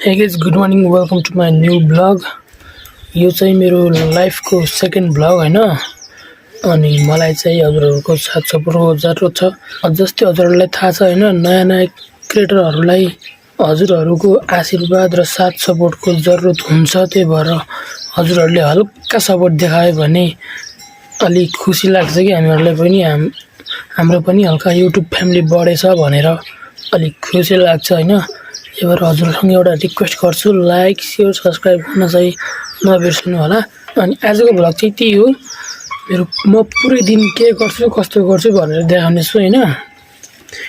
Hey guys, good morning. Welcome to my new blog. यो चाहिँ मेरो लाइफको सेकेन्ड ब्लग होइन अनि मलाई चाहिँ हजुरहरूको साथ सपोर्टको जरुरत छ। जस्तै हजुरहरूलाई थाहा छ होइन, नयाँ नयाँ क्रिएटरहरूलाई हजुरहरूको आशीर्वाद र साथ सपोर्टको जरुरत हुन्छ। त्यही भएर हजुरहरूले हल्का सपोर्ट देखायो भने अलिक खुसी लाग्छ कि हामीहरूलाई पनि हाम्रो पनि हल्का युट्युब फ्यामिली बढेछ भनेर अलिक खुसी लाग्छ होइन। त्यही भएर हजुरसँग एउटा रिक्वेस्ट गर्छु, लाइक शेयर सब्सक्राइब गर्न चाहिँ नबिर्सनु होला। अनि आजको भ्लग चाहिँ त्यही हो, म पुरै दिन के गर्छु कस्तो गर्छु भनेर देखाउने छु होइन।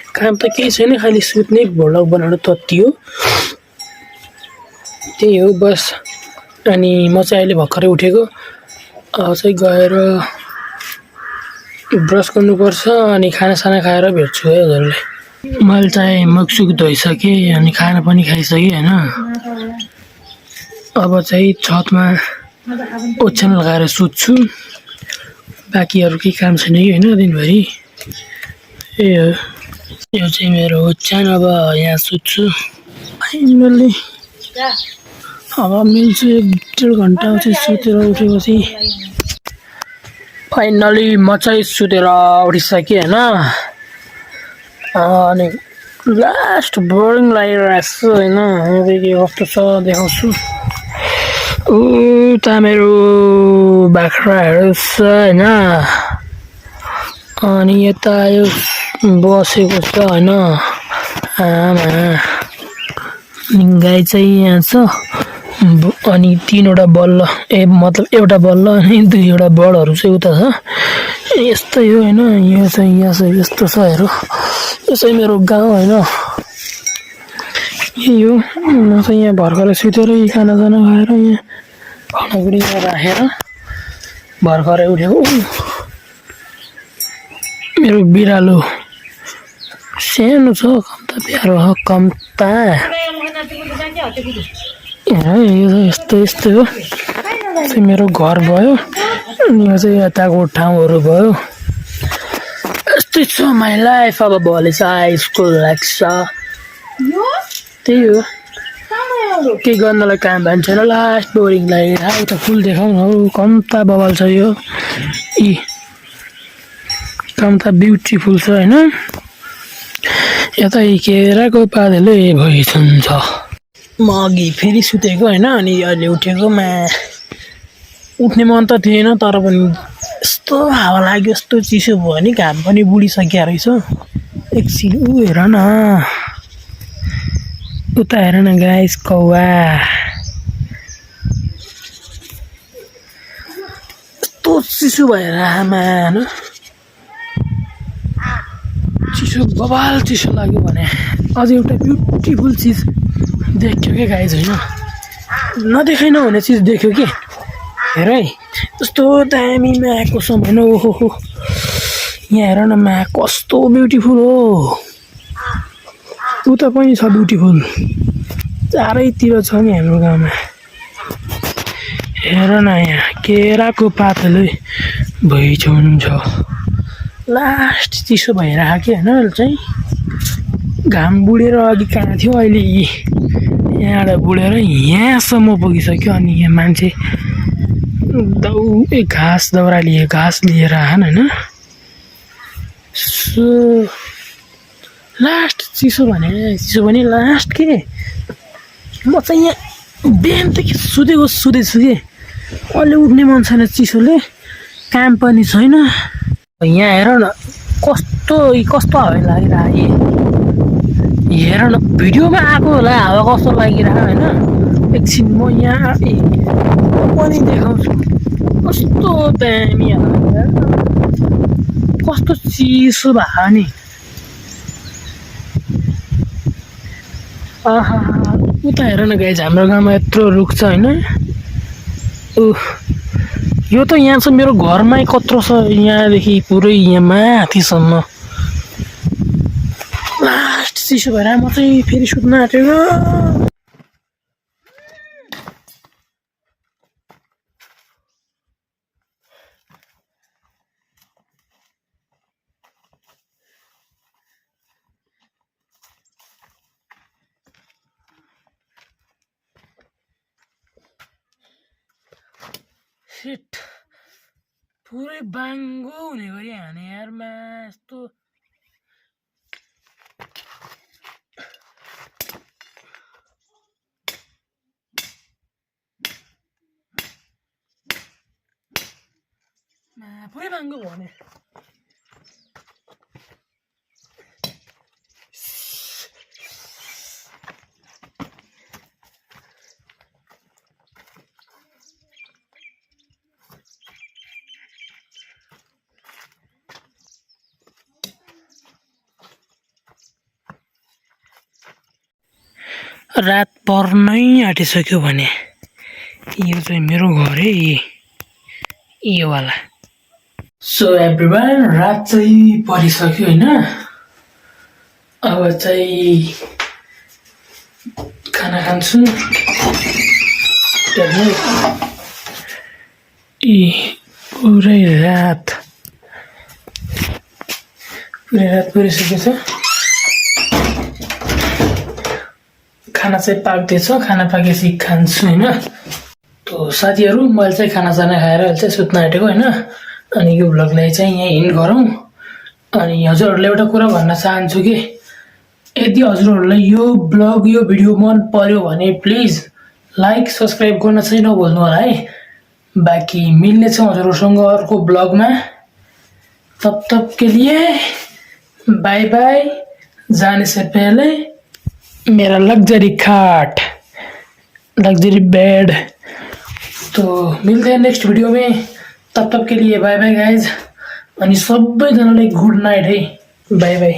काम त केही छैन, खालि सुत्ने भ्लग बनाउनु तत्ति हो, त्यही हो बस। अनि म चाहिँ अहिले भर्खरै उठेको, चाहिँ गएर ब्रस गर्नुपर्छ अनि खानासाना खाएर भेट्छु है हजुरलाई। मैले चाहिँ मुखसुख धोइसकेँ अनि खाना पनि खाइसकेँ होइन। अब चाहिँ छतमा ओछ्यान लगाएर सुत्छु, बाँकी अरू केही काम छैन कि होइन दिनभरि। त्यही हो, यो चाहिँ मेरो ओछ्यान। अब यहाँ सुत्छु फाइनल्ली। अब मिल्छु 1-1.5 घन्टा चाहिँ सुतेर उठेपछि। फाइनल्ली म चाहिँ सुतेर उठिसकेँ होइन। अनि लास्ट बोरिङ लागिरहेको छ होइन। के कस्तो छ देखाउँछु। उता मेरो बाख्राहरू छ होइन, अनि यता यो बसेको छ होइन आमा। गाई चाहिँ यहाँ छ अनि 3वटा बल्ल मतलब एउटा बल्ल अनि 2वटा बडहरू चाहिँ उता छ। यस्तै हो होइन। यो चाहिँ यहाँ चाहिँ यस्तो छ हेर, यो चाहिँ मेरो गाउँ होइन। यही हो, म चाहिँ यहाँ भर्खरै सुतेर खानासाना खाएर यहाँ भाँडाकुँडीमा राखेर भर्खरै उठेको। मेरो बिरालो सानो छ, कम्ता प्यारो हो कम्ता। हेर यो चाहिँ यस्तै हो। चाहिँ मेरो घर भयो अनि यो चाहिँ यताको ठाउँहरू भयो। यस्तै छ माई लाइफ। अब भोलि चाहिँ स्कुल लाग्छ, त्यही हो। केही गर्नलाई काम भएन छैन, लास्ट बोरिङ लागेर एउटा फुल देखाउन हौ। कम्ता बवाल छ यो, कम्ता ब्युटिफुल छ होइन। यता केराको पातले भइसन्छ। म अघि फेरि सुतेको होइन अनि अहिले उठेको। उठ्ने मन त थिएन, तर पनि यस्तो हावा लाग्यो, यस्तो चिसो भयो नि, घाम पनि बुढिसक्यो रहेछ। एकछिन हेर न, उता हेर न गाइस, कौवा यस्तो चिसो भएर आमा होइन। चिसो बबाल चिसो लाग्यो भने अझ एउटा ब्युटिफुल चिज देख्यो क्या गाइस होइन। नदेखाइ नहुने चिज देख्यो कि हेर है, यस्तो दामी मायाको समय न। ओहो यहाँ हेर न, माया कस्तो ब्युटिफुल हो। उता पनि छ ब्युटिफुल, चारैतिर छ नि हाम्रो गाउँमा। हेर न यहाँ केराको पातले भइसन्छ। लास्ट चिसो भइरहेको कि होइन। अहिले चाहिँ घाम बुढेर अघि कहाँ थियो, अहिले यहाँबाट बुढेर यहाँसम्म पुगिसक्यो। अनि यहाँ मान्छे घाँस लिएर आएन होइन। सो लास्ट चिसो भने लास्ट के, म चाहिँ यहाँ बिहानदेखि सुतेछु कि अहिले उठ्ने मन छैन चिसोले, काम पनि छैन। यहाँ हेर न कस्तो हावा लागिरहेको। हेर न भिडियोमा आएको होला हावा कस्तो लागिरहेको होइन। एकछिन म यहाँ पनि देखाउँछु कस्तो दामी हावा, कस्तो चिसो भएको नि। आहा उता हेर न गाइस, हाम्रो गाउँमा यत्रो रुख छ होइन। यो त यहाँ छ मेरो घरमै कत्रो छ, यहाँदेखि पुरै यहाँ माथिसम्म। लास्ट चिसो भएर म चाहिँ फेरि सुत्न आँटेको। शिट पुरै बाङ्गो हुने गरी हाने यारमा यस्तो पुरै बाङ्गो भने रात पर्नै आँटिसक्यो भने यो चाहिँ मेरो घर है यो वाला सो एभ्रिवान रात चाहिँ परिसक्यो होइन अब चाहिँ खाना खान्छु पुरै रात परिसकेको छ खाना चाहिँ पाक्दैछ खाना पाकेपछि खान्छु होइन त साथीहरू मैले चाहिँ खानासाना खाएर अहिले चाहिँ सुत्न आँटेको होइन अनि यो भ्लगलाई चाहिँ यहाँ हिन्ड गरौँ अनि हजुरहरूलाई एउटा कुरा भन्न चाहन्छु कि यदि हजुरहरूलाई यो ब्लग यो भिडियो मन पर्यो भने प्लिज लाइक सब्सक्राइब गर्न चाहिँ नभुल्नु होला है बाँकी मिल्नेछौँ हजुरहरूसँग अर्को ब्लगमा तब के लिए बाई बाई जाने से पहले मेरा लग्जरी खाट लग्जरी बेड तो मिलते हैं नेक्स्ट वीडियो में तब के लिए बाय बाय गाइज अनि सबैजनालाई गुड नाइट है बाय बाय